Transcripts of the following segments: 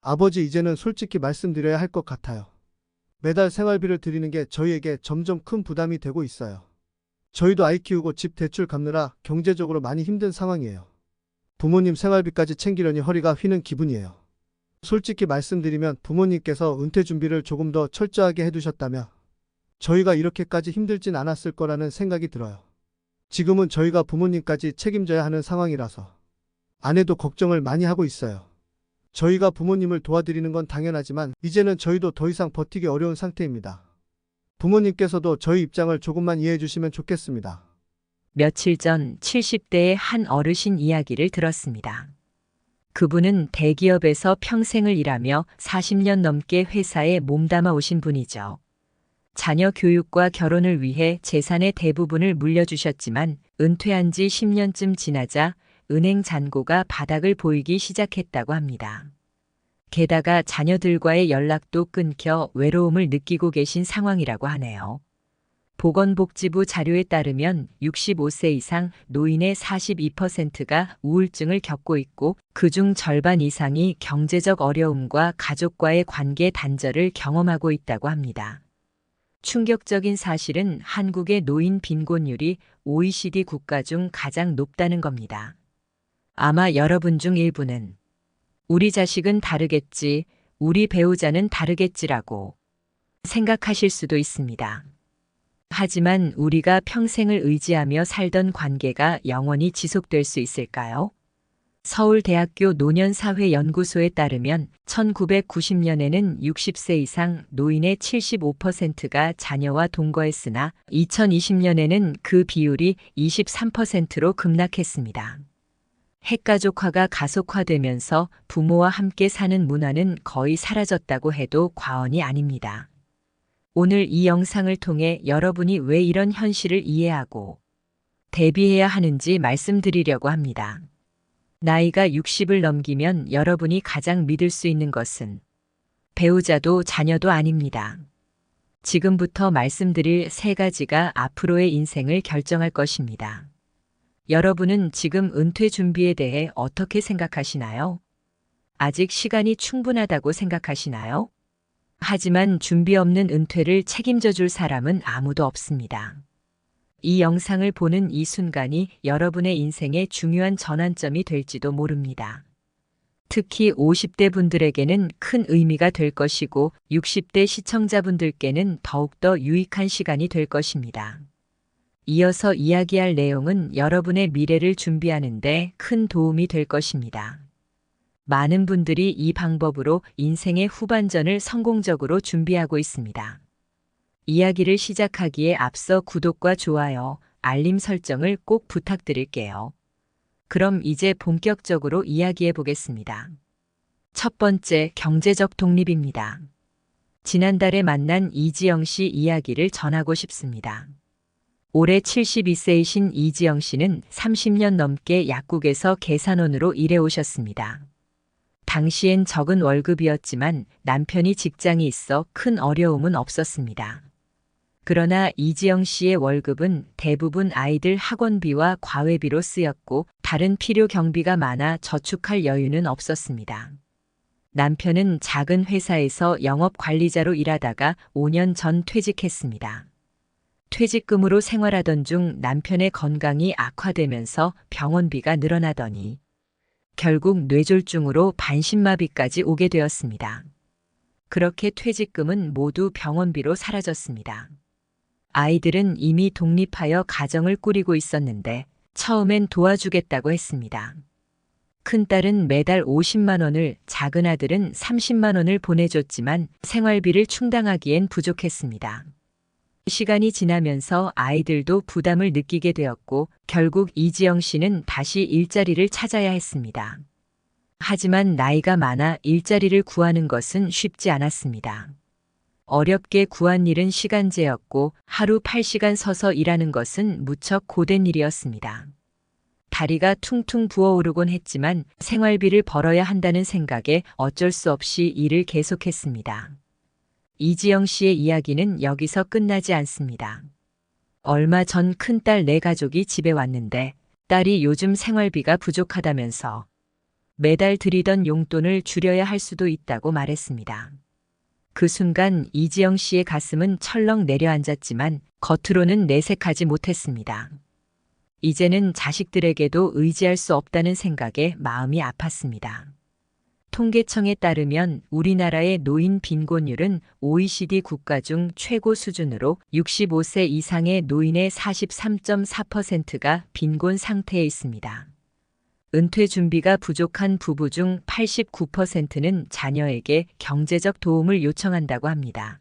아버지, 이제는 솔직히 말씀드려야 할 것 같아요. 매달 생활비를 드리는 게 저희에게 점점 큰 부담이 되고 있어요. 저희도 아이 키우고 집 대출 갚느라 경제적으로 많이 힘든 상황이에요. 부모님 생활비까지 챙기려니 허리가 휘는 기분이에요. 솔직히 말씀드리면 부모님께서 은퇴 준비를 조금 더 철저하게 해두셨다면 저희가 이렇게까지 힘들진 않았을 거라는 생각이 들어요. 지금은 저희가 부모님까지 책임져야 하는 상황이라서 아내도 걱정을 많이 하고 있어요. 저희가 부모님을 도와드리는 건 당연하지만 이제는 저희도 더 이상 버티기 어려운 상태입니다. 부모님께서도 저희 입장을 조금만 이해해 주시면 좋겠습니다. 며칠 전 70대의 한 어르신 이야기를 들었습니다. 그분은 대기업에서 평생을 일하며 40년 넘게 회사에 몸담아 오신 분이죠. 자녀 교육과 결혼을 위해 재산의 대부분을 물려주셨지만 은퇴한 지 10년쯤 지나자 은행 잔고가 바닥을 보이기 시작했다고 합니다. 게다가 자녀들과의 연락도 끊겨 외로움을 느끼고 계신 상황이라고 하네요. 보건복지부 자료에 따르면 65세 이상 노인의 42%가 우울증을 겪고 있고 그중 절반 이상이 경제적 어려움과 가족과의 관계 단절을 경험하고 있다고 합니다. 충격적인 사실은 한국의 노인 빈곤율이 OECD 국가 중 가장 높다는 겁니다. 아마 여러분 중 일부는 우리 자식은 다르겠지, 우리 배우자는 다르겠지라고 생각하실 수도 있습니다. 하지만 우리가 평생을 의지하며 살던 관계가 영원히 지속될 수 있을까요? 서울대학교 노년사회연구소에 따르면 1990년에는 60세 이상 노인의 75%가 자녀와 동거했으나 2020년에는 그 비율이 23%로 급락했습니다. 핵가족화가 가속화되면서 부모와 함께 사는 문화는 거의 사라졌다고 해도 과언이 아닙니다. 오늘 이 영상을 통해 여러분이 왜 이런 현실을 이해하고 대비해야 하는지 말씀드리려고 합니다. 나이가 60을 넘기면 여러분이 가장 믿을 수 있는 것은 배우자도 자녀도 아닙니다. 지금부터 말씀드릴 세 가지가 앞으로의 인생을 결정할 것입니다. 여러분은 지금 은퇴 준비에 대해 어떻게 생각하시나요? 아직 시간이 충분하다고 생각하시나요? 하지만 준비 없는 은퇴를 책임져 줄 사람은 아무도 없습니다. 이 영상을 보는 이 순간이 여러분의 인생의 중요한 전환점이 될지도 모릅니다. 특히 50대 분들에게는 큰 의미가 될 것이고 60대 시청자분들께는 더욱더 유익한 시간이 될 것입니다. 이어서 이야기할 내용은 여러분의 미래를 준비하는 데 큰 도움이 될 것입니다. 많은 분들이 이 방법으로 인생의 후반전을 성공적으로 준비하고 있습니다. 이야기를 시작하기에 앞서 구독과 좋아요, 알림 설정을 꼭 부탁드릴게요. 그럼 이제 본격적으로 이야기해 보겠습니다. 첫 번째, 경제적 독립입니다. 지난달에 만난 이지영 씨 이야기를 전하고 싶습니다. 올해 72세이신 이지영 씨는 30년 넘게 약국에서 계산원으로 일해 오셨습니다. 당시엔 적은 월급이었지만 남편이 직장이 있어 큰 어려움은 없었습니다. 그러나 이지영 씨의 월급은 대부분 아이들 학원비와 과외비로 쓰였고 다른 필요 경비가 많아 저축할 여유는 없었습니다. 남편은 작은 회사에서 영업 관리자로 일하다가 5년 전 퇴직했습니다. 퇴직금으로 생활하던 중 남편의 건강이 악화되면서 병원비가 늘어나더니 결국 뇌졸중으로 반신마비까지 오게 되었습니다. 그렇게 퇴직금은 모두 병원비로 사라졌습니다. 아이들은 이미 독립하여 가정을 꾸리고 있었는데 처음엔 도와주겠다고 했습니다. 큰딸은 매달 50만 원을, 작은 아들은 30만 원을 보내줬지만 생활비를 충당하기엔 부족했습니다. 시간이 지나면서 아이들도 부담을 느끼게 되었고 결국 이지영 씨는 다시 일자리를 찾아야 했습니다. 하지만 나이가 많아 일자리를 구하는 것은 쉽지 않았습니다. 어렵게 구한 일은 시간제였고 하루 8시간 서서 일하는 것은 무척 고된 일이었습니다. 다리가 퉁퉁 부어오르곤 했지만 생활비를 벌어야 한다는 생각에 어쩔 수 없이 일을 계속했습니다. 이지영 씨의 이야기는 여기서 끝나지 않습니다. 얼마 전 큰딸 네 가족이 집에 왔는데 딸이 요즘 생활비가 부족하다면서 매달 드리던 용돈을 줄여야 할 수도 있다고 말했습니다. 그 순간 이지영 씨의 가슴은 철렁 내려앉았지만 겉으로는 내색하지 못했습니다. 이제는 자식들에게도 의지할 수 없다는 생각에 마음이 아팠습니다. 통계청에 따르면 우리나라의 노인 빈곤율은 OECD 국가 중 최고 수준으로 65세 이상의 노인의 43.4%가 빈곤 상태에 있습니다. 은퇴 준비가 부족한 부부 중 89%는 자녀에게 경제적 도움을 요청한다고 합니다.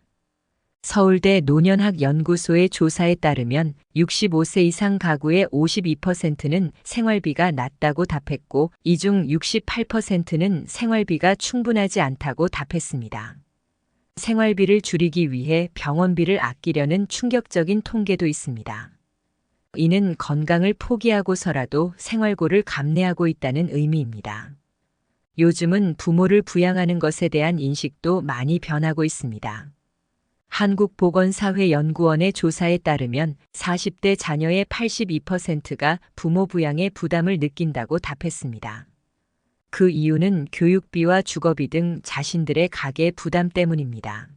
서울대 노년학연구소의 조사에 따르면 65세 이상 가구의 52%는 생활비가 낮다고 답했고, 이 중 68%는 생활비가 충분하지 않다고 답했습니다. 생활비를 줄이기 위해 병원비를 아끼려는 충격적인 통계도 있습니다. 이는 건강을 포기하고서라도 생활고를 감내하고 있다는 의미입니다. 요즘은 부모를 부양하는 것에 대한 인식도 많이 변하고 있습니다. 한국보건사회연구원의 조사에 따르면 40대 자녀의 82%가 부모 부양에 부담을 느낀다고 답했습니다. 그 이유는 교육비와 주거비 등 자신들의 가계 부담 때문입니다.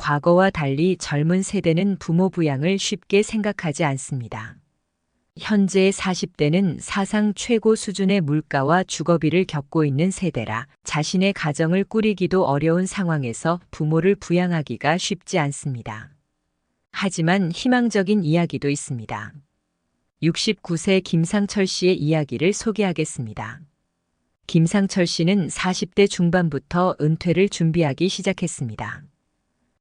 과거와 달리 젊은 세대는 부모 부양을 쉽게 생각하지 않습니다. 현재의 40대는 사상 최고 수준의 물가와 주거비를 겪고 있는 세대라 자신의 가정을 꾸리기도 어려운 상황에서 부모를 부양하기가 쉽지 않습니다. 하지만 희망적인 이야기도 있습니다. 69세 김상철 씨의 이야기를 소개하겠습니다. 김상철 씨는 40대 중반부터 은퇴를 준비하기 시작했습니다.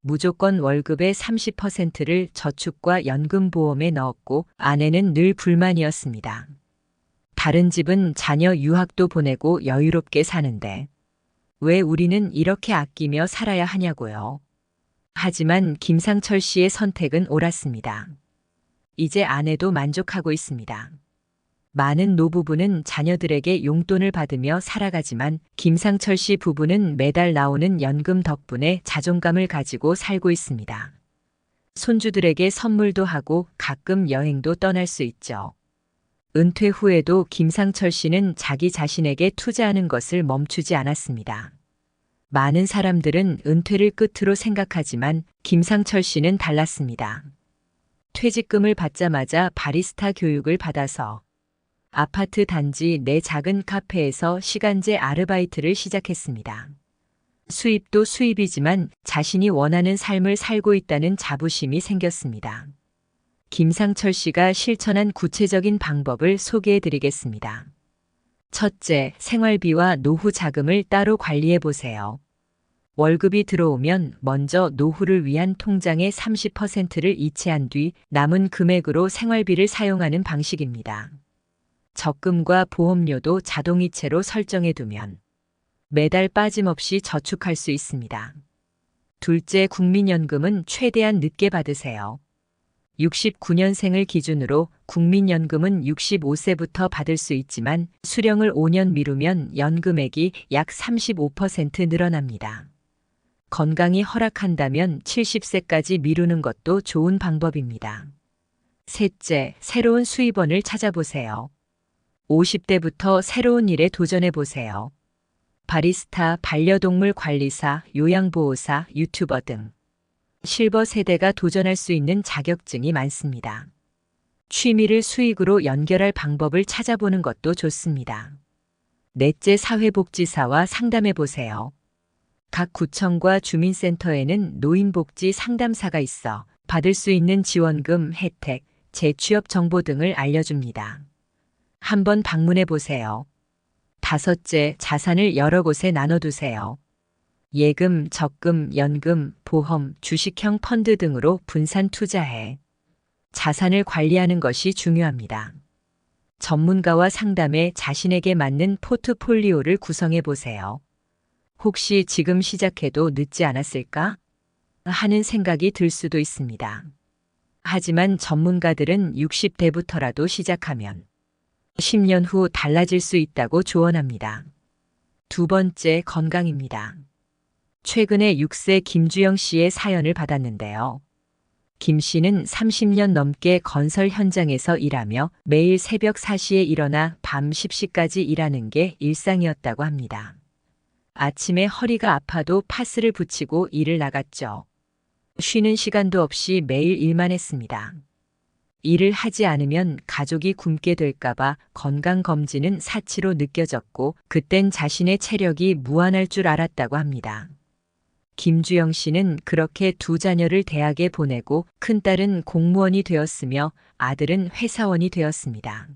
무조건 월급의 30%를 저축과 연금보험에 넣었고 아내는 늘 불만이었습니다. 다른 집은 자녀 유학도 보내고 여유롭게 사는데 왜 우리는 이렇게 아끼며 살아야 하냐고요. 하지만 김상철 씨의 선택은 옳았습니다. 이제 아내도 만족하고 있습니다. 많은 노부부는 자녀들에게 용돈을 받으며 살아가지만 김상철 씨 부부는 매달 나오는 연금 덕분에 자존감을 가지고 살고 있습니다. 손주들에게 선물도 하고 가끔 여행도 떠날 수 있죠. 은퇴 후에도 김상철 씨는 자기 자신에게 투자하는 것을 멈추지 않았습니다. 많은 사람들은 은퇴를 끝으로 생각하지만 김상철 씨는 달랐습니다. 퇴직금을 받자마자 바리스타 교육을 받아서 아파트 단지 내 작은 카페에서 시간제 아르바이트를 시작했습니다. 수입도 수입이지만 자신이 원하는 삶을 살고 있다는 자부심이 생겼습니다. 김상철 씨가 실천한 구체적인 방법을 소개해 드리겠습니다. 첫째, 생활비와 노후 자금을 따로 관리해 보세요. 월급이 들어오면 먼저 노후를 위한 통장의 30%를 이체한 뒤 남은 금액으로 생활비를 사용하는 방식입니다. 적금과 보험료도 자동이체로 설정해 두면 매달 빠짐없이 저축할 수 있습니다. 둘째, 국민연금은 최대한 늦게 받으세요. 69년생을 기준으로 국민연금은 65세부터 받을 수 있지만 수령을 5년 미루면 연금액이 약 35% 늘어납니다. 건강이 허락한다면 70세까지 미루는 것도 좋은 방법입니다. 셋째, 새로운 수입원을 찾아보세요. 50대부터 새로운 일에 도전해 보세요. 바리스타, 반려동물 관리사, 요양보호사, 유튜버 등 실버 세대가 도전할 수 있는 자격증이 많습니다. 취미를 수익으로 연결할 방법을 찾아보는 것도 좋습니다. 넷째, 사회복지사와 상담해 보세요. 각 구청과 주민센터에는 노인복지 상담사가 있어 받을 수 있는 지원금, 혜택, 재취업 정보 등을 알려줍니다. 한번 방문해 보세요. 다섯째, 자산을 여러 곳에 나눠두세요. 예금, 적금, 연금, 보험, 주식형 펀드 등으로 분산 투자해 자산을 관리하는 것이 중요합니다. 전문가와 상담해 자신에게 맞는 포트폴리오를 구성해 보세요. 혹시 지금 시작해도 늦지 않았을까? 하는 생각이 들 수도 있습니다. 하지만 전문가들은 60대부터라도 시작하면 10년 후 달라질 수 있다고 조언합니다. 두 번째, 건강입니다. 최근에 6세 김주영 씨의 사연을 받았는데요. 김 씨는 30년 넘게 건설 현장에서 일하며 매일 새벽 4시에 일어나 밤 10시까지 일하는 게 일상이었다고 합니다. 아침에 허리가 아파도 파스를 붙이고 일을 나갔죠. 쉬는 시간도 없이 매일 일만 했습니다. 일을 하지 않으면 가족이 굶게 될까봐 건강검진은 사치로 느껴졌고 그땐 자신의 체력이 무한할 줄 알았다고 합니다. 김주영 씨는 그렇게 두 자녀를 대학에 보내고 큰딸은 공무원이 되었으며 아들은 회사원이 되었습니다.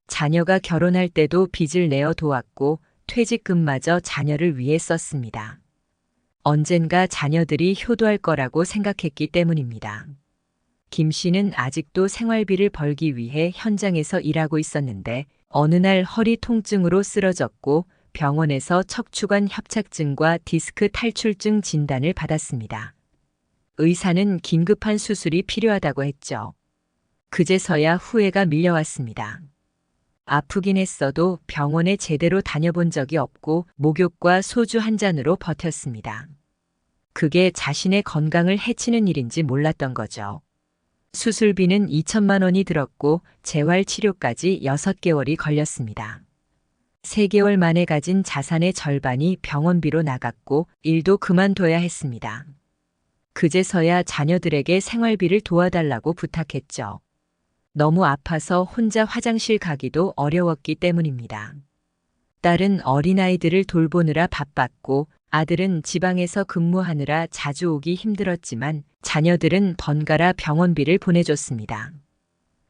자녀가 결혼할 때도 빚을 내어 도왔고 퇴직금마저 자녀를 위해 썼습니다. 언젠가 자녀들이 효도할 거라고 생각했기 때문입니다. 김 씨는 아직도 생활비를 벌기 위해 현장에서 일하고 있었는데 어느 날 허리 통증으로 쓰러졌고 병원에서 척추관 협착증과 디스크 탈출증 진단을 받았습니다. 의사는 긴급한 수술이 필요하다고 했죠. 그제서야 후회가 밀려왔습니다. 아프긴 했어도 병원에 제대로 다녀본 적이 없고 목욕과 소주 한 잔으로 버텼습니다. 그게 자신의 건강을 해치는 일인지 몰랐던 거죠. 수술비는 2천만 원이 들었고 재활치료까지 6개월이 걸렸습니다. 3개월 만에 가진 자산의 절반이 병원비로 나갔고 일도 그만둬야 했습니다. 그제서야 자녀들에게 생활비를 도와달라고 부탁했죠. 너무 아파서 혼자 화장실 가기도 어려웠기 때문입니다. 딸은 어린아이들을 돌보느라 바빴고 아들은 지방에서 근무하느라 자주 오기 힘들었지만 자녀들은 번갈아 병원비를 보내줬습니다.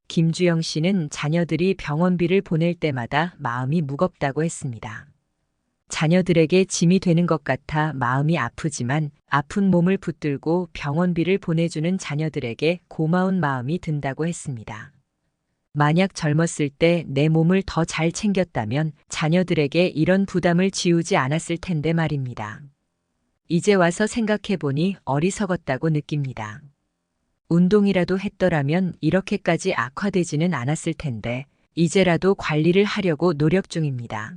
김주영 씨는 자녀들이 병원비를 보낼 때마다 마음이 무겁다고 했습니다. 자녀들에게 짐이 되는 것 같아 마음이 아프지만 아픈 몸을 붙들고 병원비를 보내주는 자녀들에게 고마운 마음이 든다고 했습니다. 만약 젊었을 때 내 몸을 더 잘 챙겼다면 자녀들에게 이런 부담을 지우지 않았을 텐데 말입니다. 이제 와서 생각해보니 어리석었다고 느낍니다. 운동이라도 했더라면 이렇게까지 악화되지는 않았을 텐데 이제라도 관리를 하려고 노력 중입니다.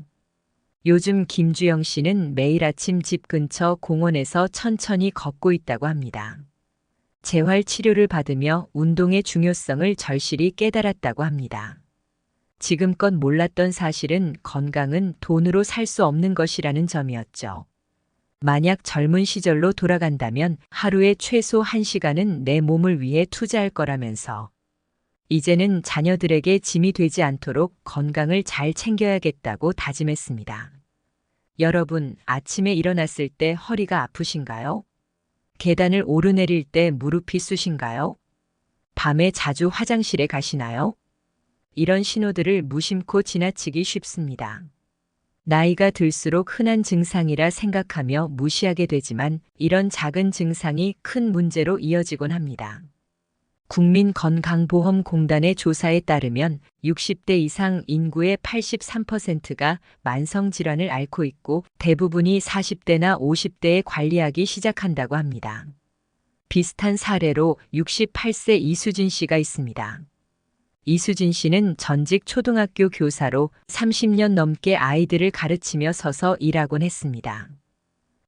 요즘 김주영 씨는 매일 아침 집 근처 공원에서 천천히 걷고 있다고 합니다. 재활치료를 받으며 운동의 중요성을 절실히 깨달았다고 합니다. 지금껏 몰랐던 사실은 건강은 돈으로 살 수 없는 것이라는 점이었죠. 만약 젊은 시절로 돌아간다면 하루에 최소 1시간은 내 몸을 위해 투자할 거라면서 이제는 자녀들에게 짐이 되지 않도록 건강을 잘 챙겨야겠다고 다짐했습니다. 여러분, 아침에 일어났을 때 허리가 아프신가요? 계단을 오르내릴 때 무릎이 쑤신가요? 밤에 자주 화장실에 가시나요? 이런 신호들을 무심코 지나치기 쉽습니다. 나이가 들수록 흔한 증상이라 생각하며 무시하게 되지만 이런 작은 증상이 큰 문제로 이어지곤 합니다. 국민건강보험공단의 조사에 따르면 60대 이상 인구의 83%가 만성질환을 앓고 있고 대부분이 40대나 50대에 관리하기 시작한다고 합니다. 비슷한 사례로 68세 이수진 씨가 있습니다. 이수진 씨는 전직 초등학교 교사로 30년 넘게 아이들을 가르치며 서서 일하곤 했습니다.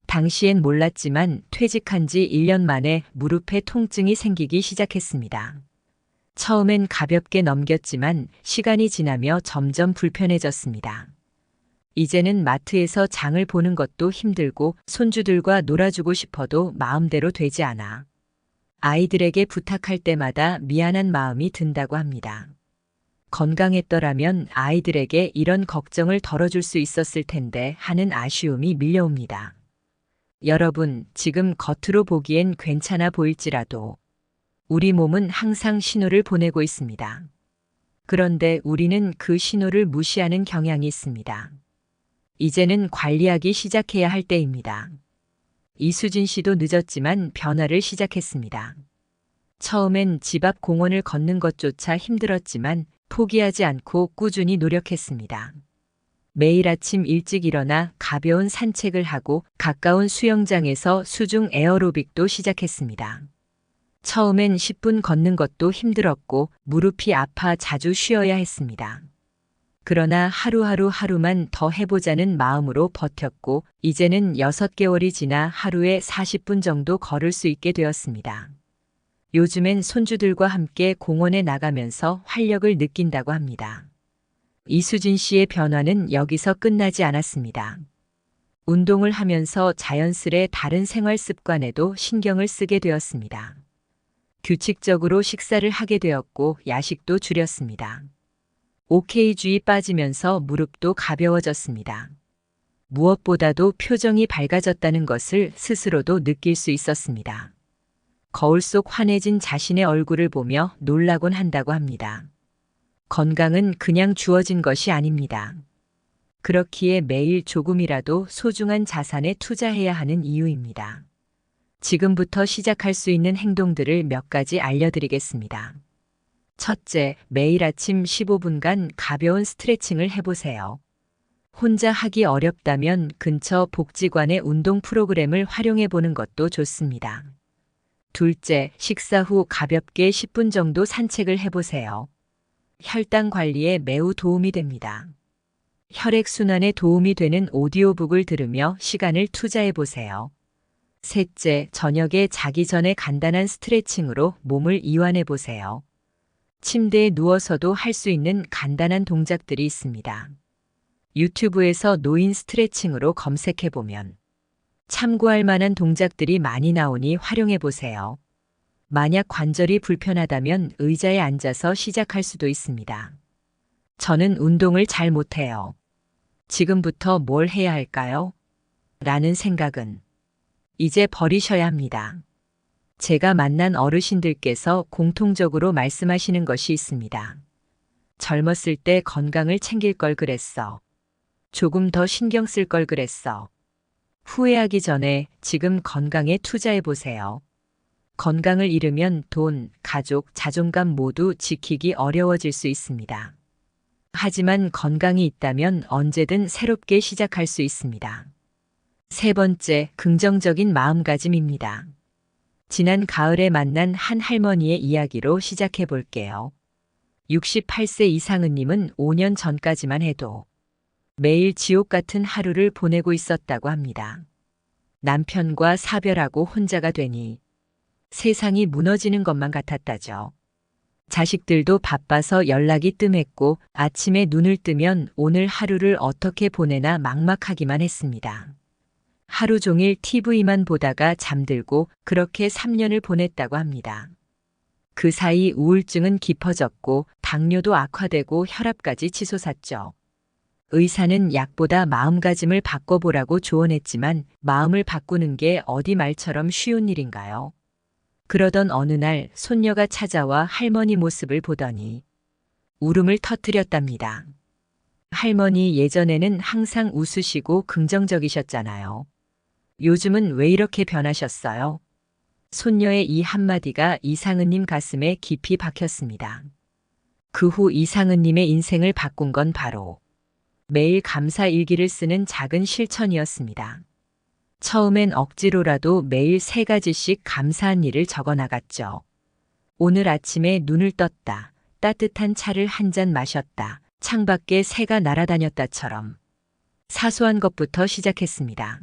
당시엔 몰랐지만 퇴직한 지 1년 만에 무릎에 통증이 생기기 시작했습니다. 처음엔 가볍게 넘겼지만 시간이 지나며 점점 불편해졌습니다. 이제는 마트에서 장을 보는 것도 힘들고 손주들과 놀아주고 싶어도 마음대로 되지 않아 아이들에게 부탁할 때마다 미안한 마음이 든다고 합니다. 건강했더라면 아이들에게 이런 걱정을 덜어줄 수 있었을 텐데 하는 아쉬움이 밀려옵니다. 여러분, 지금 겉으로 보기엔 괜찮아 보일지라도 우리 몸은 항상 신호를 보내고 있습니다. 그런데 우리는 그 신호를 무시하는 경향이 있습니다. 이제는 관리하기 시작해야 할 때입니다. 이수진 씨도 늦었지만 변화를 시작했습니다. 처음엔 집 앞 공원을 걷는 것조차 힘들었지만 포기하지 않고 꾸준히 노력했습니다. 매일 아침 일찍 일어나 가벼운 산책을 하고 가까운 수영장에서 수중 에어로빅도 시작했습니다. 처음엔 10분 걷는 것도 힘들었고 무릎이 아파 자주 쉬어야 했습니다. 그러나 하루만 더 해보자는 마음으로 버텼고 이제는 6개월이 지나 하루에 40분 정도 걸을 수 있게 되었습니다. 요즘엔 손주들과 함께 공원에 나가면서 활력을 느낀다고 합니다. 이수진 씨의 변화는 여기서 끝나지 않았습니다. 운동을 하면서 자연스레 다른 생활 습관에도 신경을 쓰게 되었습니다. 규칙적으로 식사를 하게 되었고 야식도 줄였습니다. OK주의 빠지면서 무릎도 가벼워졌습니다. 무엇보다도 표정이 밝아졌다는 것을 스스로도 느낄 수 있었습니다. 거울 속 환해진 자신의 얼굴을 보며 놀라곤 한다고 합니다. 건강은 그냥 주어진 것이 아닙니다. 그렇기에 매일 조금이라도 소중한 자산에 투자해야 하는 이유입니다. 지금부터 시작할 수 있는 행동들을 몇 가지 알려드리겠습니다. 첫째, 매일 아침 15분간 가벼운 스트레칭을 해보세요. 혼자 하기 어렵다면 근처 복지관의 운동 프로그램을 활용해 보는 것도 좋습니다. 둘째, 식사 후 가볍게 10분 정도 산책을 해보세요. 혈당 관리에 매우 도움이 됩니다. 혈액순환에 도움이 되는 오디오북을 들으며 시간을 투자해 보세요. 셋째, 저녁에 자기 전에 간단한 스트레칭으로 몸을 이완해 보세요. 침대에 누워서도 할 수 있는 간단한 동작들이 있습니다. 유튜브에서 노인 스트레칭으로 검색해 보면 참고할 만한 동작들이 많이 나오니 활용해 보세요. 만약 관절이 불편하다면 의자에 앉아서 시작할 수도 있습니다. 저는 운동을 잘 못해요. 지금부터 뭘 해야 할까요? 라는 생각은 이제 버리셔야 합니다. 제가 만난 어르신들께서 공통적으로 말씀하시는 것이 있습니다. 젊었을 때 건강을 챙길 걸 그랬어. 조금 더 신경 쓸 걸 그랬어. 후회하기 전에 지금 건강에 투자해 보세요. 건강을 잃으면 돈, 가족, 자존감 모두 지키기 어려워질 수 있습니다. 하지만 건강이 있다면 언제든 새롭게 시작할 수 있습니다. 세 번째, 긍정적인 마음가짐입니다. 지난 가을에 만난 한 할머니의 이야기로 시작해 볼게요. 68세 이상은님은 5년 전까지만 해도 매일 지옥 같은 하루를 보내고 있었다고 합니다. 남편과 사별하고 혼자가 되니 세상이 무너지는 것만 같았다죠. 자식들도 바빠서 연락이 뜸했고 아침에 눈을 뜨면 오늘 하루를 어떻게 보내나 막막하기만 했습니다. 하루 종일 TV만 보다가 잠들고 그렇게 3년을 보냈다고 합니다. 그 사이 우울증은 깊어졌고 당뇨도 악화되고 혈압까지 치솟았죠. 의사는 약보다 마음가짐을 바꿔보라고 조언했지만 마음을 바꾸는 게 어디 말처럼 쉬운 일인가요? 그러던 어느 날 손녀가 찾아와 할머니 모습을 보더니 울음을 터뜨렸답니다. 할머니 예전에는 항상 웃으시고 긍정적이셨잖아요. 요즘은 왜 이렇게 변하셨어요? 손녀의 이 한마디가 이상은님 가슴에 깊이 박혔습니다. 그 후 이상은님의 인생을 바꾼 건 바로 매일 감사 일기를 쓰는 작은 실천이었습니다. 처음엔 억지로라도 매일 3가지씩 감사한 일을 적어 나갔죠. 오늘 아침에 눈을 떴다. 따뜻한 차를 한 잔 마셨다. 창밖에 새가 날아다녔다처럼 사소한 것부터 시작했습니다.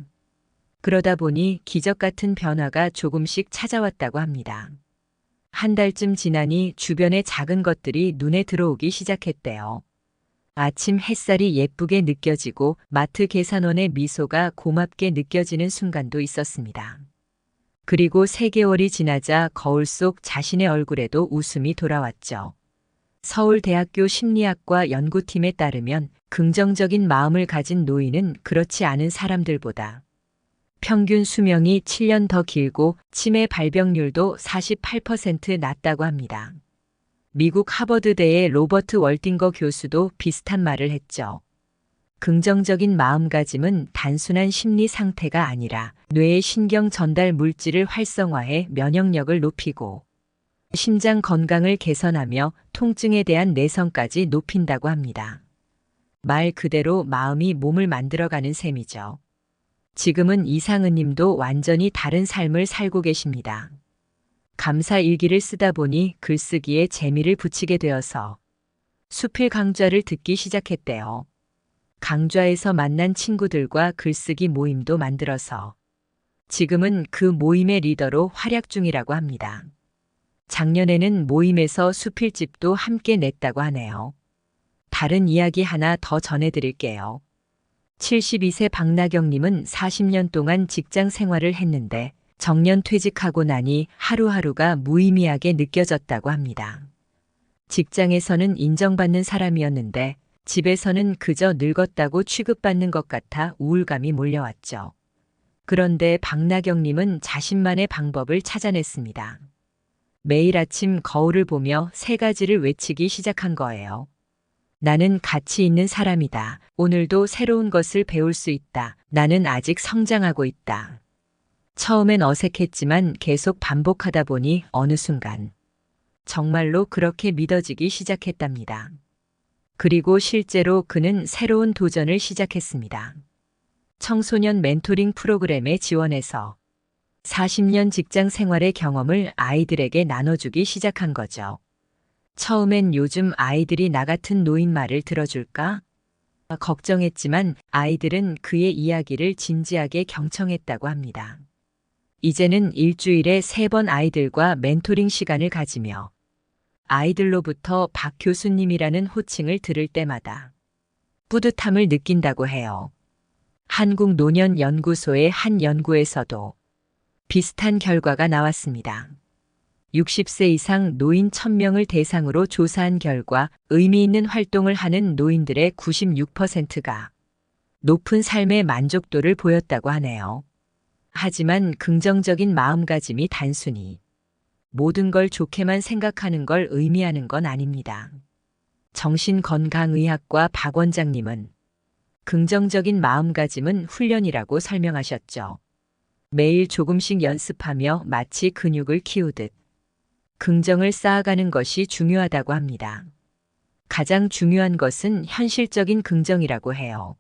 그러다 보니 기적 같은 변화가 조금씩 찾아왔다고 합니다. 한 달쯤 지나니 주변의 작은 것들이 눈에 들어오기 시작했대요. 아침 햇살이 예쁘게 느껴지고 마트 계산원의 미소가 고맙게 느껴지는 순간도 있었습니다. 그리고 3개월이 지나자 거울 속 자신의 얼굴에도 웃음이 돌아왔죠. 서울대학교 심리학과 연구팀에 따르면 긍정적인 마음을 가진 노인은 그렇지 않은 사람들보다 평균 수명이 7년 더 길고 치매 발병률도 48% 낮다고 합니다. 미국 하버드대의 로버트 월딩거 교수도 비슷한 말을 했죠. 긍정적인 마음가짐은 단순한 심리 상태가 아니라 뇌의 신경 전달 물질을 활성화해 면역력을 높이고 심장 건강을 개선하며 통증에 대한 내성까지 높인다고 합니다. 말 그대로 마음이 몸을 만들어가는 셈이죠. 지금은 이상은 님도 완전히 다른 삶을 살고 계십니다. 감사 일기를 쓰다 보니 글쓰기에 재미를 붙이게 되어서 수필 강좌를 듣기 시작했대요. 강좌에서 만난 친구들과 글쓰기 모임도 만들어서 지금은 그 모임의 리더로 활약 중이라고 합니다. 작년에는 모임에서 수필집도 함께 냈다고 하네요. 다른 이야기 하나 더 전해드릴게요. 72세 박나경님은 40년 동안 직장 생활을 했는데 정년 퇴직하고 나니 하루하루가 무의미하게 느껴졌다고 합니다. 직장에서는 인정받는 사람이었는데 집에서는 그저 늙었다고 취급받는 것 같아 우울감이 몰려왔죠. 그런데 박나경님은 자신만의 방법을 찾아냈습니다. 매일 아침 거울을 보며 세 가지를 외치기 시작한 거예요. 나는 가치 있는 사람이다. 오늘도 새로운 것을 배울 수 있다. 나는 아직 성장하고 있다. 처음엔 어색했지만 계속 반복하다 보니 어느 순간 정말로 그렇게 믿어지기 시작했답니다. 그리고 실제로 그는 새로운 도전을 시작했습니다. 청소년 멘토링 프로그램에 지원해서 40년 직장 생활의 경험을 아이들에게 나눠주기 시작한 거죠. 처음엔 요즘 아이들이 나 같은 노인 말을 들어줄까? 걱정했지만 아이들은 그의 이야기를 진지하게 경청했다고 합니다. 이제는 일주일에 3번 아이들과 멘토링 시간을 가지며 아이들로부터 박 교수님이라는 호칭을 들을 때마다 뿌듯함을 느낀다고 해요. 한국노년연구소의 한 연구에서도 비슷한 결과가 나왔습니다. 60세 이상 노인 1000명을 대상으로 조사한 결과 의미 있는 활동을 하는 노인들의 96%가 높은 삶의 만족도를 보였다고 하네요. 하지만 긍정적인 마음가짐이 단순히 모든 걸 좋게만 생각하는 걸 의미하는 건 아닙니다. 정신건강의학과 박 원장님은 긍정적인 마음가짐은 훈련이라고 설명하셨죠. 매일 조금씩 연습하며 마치 근육을 키우듯 긍정을 쌓아가는 것이 중요하다고 합니다. 가장 중요한 것은 현실적인 긍정이라고 해요.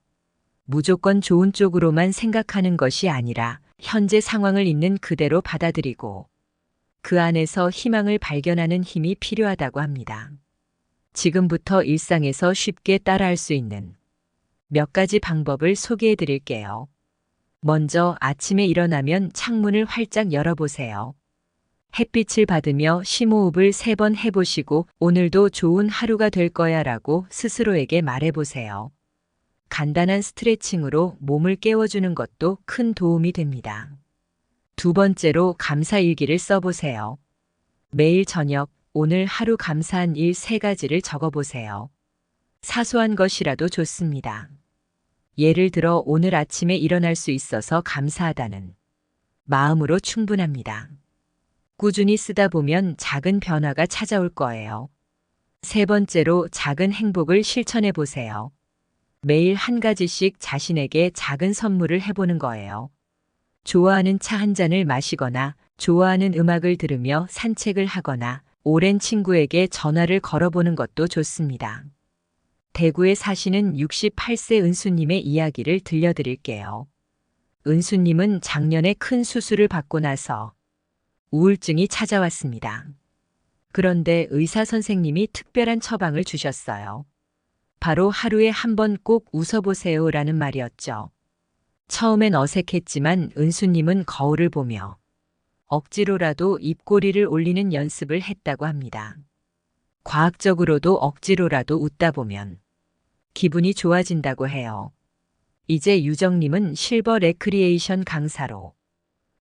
무조건 좋은 쪽으로만 생각하는 것이 아니라 현재 상황을 있는 그대로 받아들이고 그 안에서 희망을 발견하는 힘이 필요하다고 합니다. 지금부터 일상에서 쉽게 따라할 수 있는 몇 가지 방법을 소개해 드릴게요. 먼저 아침에 일어나면 창문을 활짝 열어보세요. 햇빛을 받으며 심호흡을 3번 해보시고 오늘도 좋은 하루가 될 거야 라고 스스로에게 말해보세요. 간단한 스트레칭으로 몸을 깨워주는 것도 큰 도움이 됩니다. 두 번째로 감사일기를 써보세요. 매일 저녁 오늘 하루 감사한 일 3가지를 적어보세요. 사소한 것이라도 좋습니다. 예를 들어 오늘 아침에 일어날 수 있어서 감사하다는 마음으로 충분합니다. 꾸준히 쓰다 보면 작은 변화가 찾아올 거예요. 세 번째로 작은 행복을 실천해 보세요. 매일 한 가지씩 자신에게 작은 선물을 해보는 거예요. 좋아하는 차 한 잔을 마시거나 좋아하는 음악을 들으며 산책을 하거나 오랜 친구에게 전화를 걸어보는 것도 좋습니다. 대구에 사시는 68세 은수님의 이야기를 들려드릴게요. 은수님은 작년에 큰 수술을 받고 나서 우울증이 찾아왔습니다. 그런데 의사 선생님이 특별한 처방을 주셨어요. 바로 하루에 한 번 꼭 웃어보세요 라는 말이었죠. 처음엔 어색했지만 은수님은 거울을 보며 억지로라도 입꼬리를 올리는 연습을 했다고 합니다. 과학적으로도 억지로라도 웃다 보면 기분이 좋아진다고 해요. 이제 유정님은 실버 레크리에이션 강사로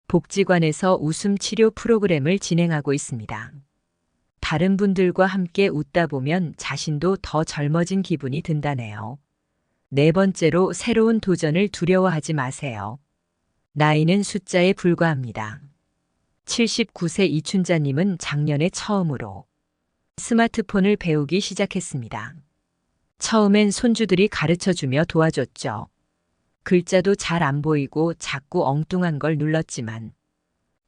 복지관에서 웃음 치료 프로그램을 진행하고 있습니다. 다른 분들과 함께 웃다 보면 자신도 더 젊어진 기분이 든다네요. 네 번째로 새로운 도전을 두려워하지 마세요. 나이는 숫자에 불과합니다. 79세 이춘자님은 작년에 처음으로 스마트폰을 배우기 시작했습니다. 처음엔 손주들이 가르쳐주며 도와줬죠. 글자도 잘 안 보이고 자꾸 엉뚱한 걸 눌렀지만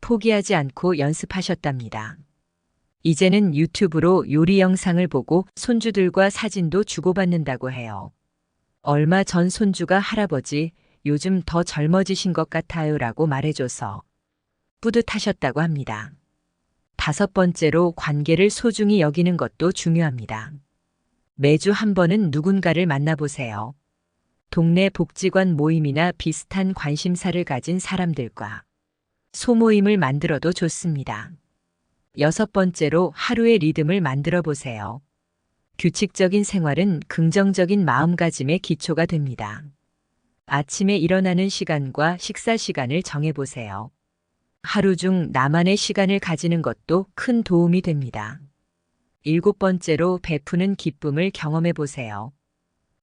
포기하지 않고 연습하셨답니다. 이제는 유튜브로 요리 영상을 보고 손주들과 사진도 주고받는다고 해요. 얼마 전 손주가 할아버지, 요즘 더 젊어지신 것 같아요 라고 말해줘서 뿌듯하셨다고 합니다. 5번째로 관계를 소중히 여기는 것도 중요합니다. 매주 한 번은 누군가를 만나보세요. 동네 복지관 모임이나 비슷한 관심사를 가진 사람들과 소모임을 만들어도 좋습니다. 6번째로 하루의 리듬을 만들어 보세요. 규칙적인 생활은 긍정적인 마음가짐의 기초가 됩니다. 아침에 일어나는 시간과 식사 시간을 정해 보세요. 하루 중 나만의 시간을 가지는 것도 큰 도움이 됩니다. 7번째로 베푸는 기쁨을 경험해 보세요.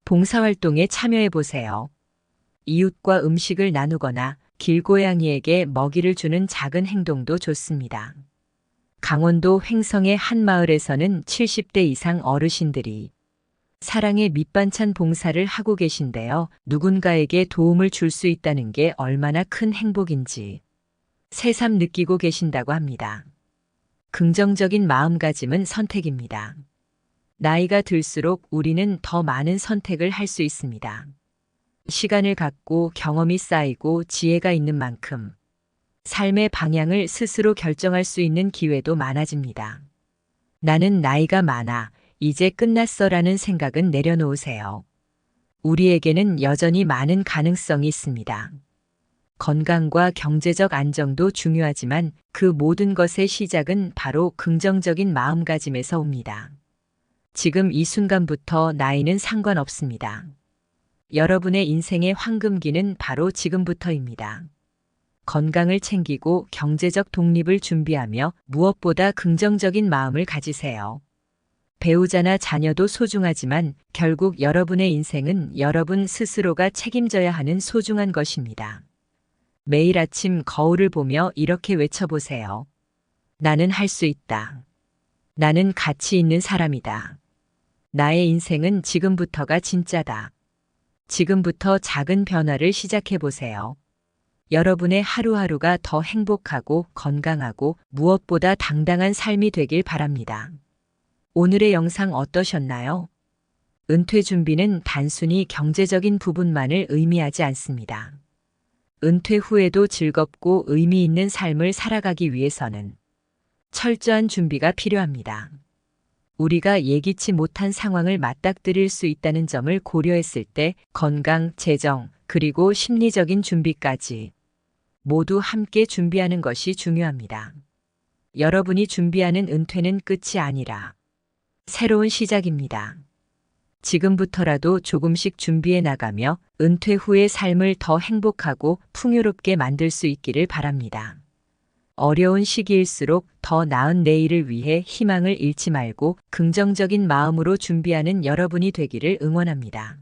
봉사활동에 참여해 보세요. 이웃과 음식을 나누거나 길고양이에게 먹이를 주는 작은 행동도 좋습니다. 강원도 횡성의 한 마을에서는 70대 이상 어르신들이 사랑의 밑반찬 봉사를 하고 계신데요. 누군가에게 도움을 줄 수 있다는 게 얼마나 큰 행복인지 새삼 느끼고 계신다고 합니다. 긍정적인 마음가짐은 선택입니다. 나이가 들수록 우리는 더 많은 선택을 할 수 있습니다. 시간을 갖고 경험이 쌓이고 지혜가 있는 만큼 삶의 방향을 스스로 결정할 수 있는 기회도 많아집니다. 나는 나이가 많아, 이제 끝났어라는 생각은 내려놓으세요. 우리에게는 여전히 많은 가능성이 있습니다. 건강과 경제적 안정도 중요하지만 그 모든 것의 시작은 바로 긍정적인 마음가짐에서 옵니다. 지금 이 순간부터 나이는 상관없습니다. 여러분의 인생의 황금기는 바로 지금부터입니다. 건강을 챙기고 경제적 독립을 준비하며 무엇보다 긍정적인 마음을 가지세요. 배우자나 자녀도 소중하지만 결국 여러분의 인생은 여러분 스스로가 책임져야 하는 소중한 것입니다. 매일 아침 거울을 보며 이렇게 외쳐보세요. 나는 할 수 있다. 나는 가치 있는 사람이다. 나의 인생은 지금부터가 진짜다. 지금부터 작은 변화를 시작해보세요. 여러분의 하루하루가 더 행복하고 건강하고 무엇보다 당당한 삶이 되길 바랍니다. 오늘의 영상 어떠셨나요? 은퇴 준비는 단순히 경제적인 부분만을 의미하지 않습니다. 은퇴 후에도 즐겁고 의미 있는 삶을 살아가기 위해서는 철저한 준비가 필요합니다. 우리가 예기치 못한 상황을 맞닥뜨릴 수 있다는 점을 고려했을 때 건강, 재정, 그리고 심리적인 준비까지 모두 함께 준비하는 것이 중요합니다. 여러분이 준비하는 은퇴는 끝이 아니라 새로운 시작입니다. 지금부터라도 조금씩 준비해 나가며 은퇴 후의 삶을 더 행복하고 풍요롭게 만들 수 있기를 바랍니다. 어려운 시기일수록 더 나은 내일을 위해 희망을 잃지 말고 긍정적인 마음으로 준비하는 여러분이 되기를 응원합니다.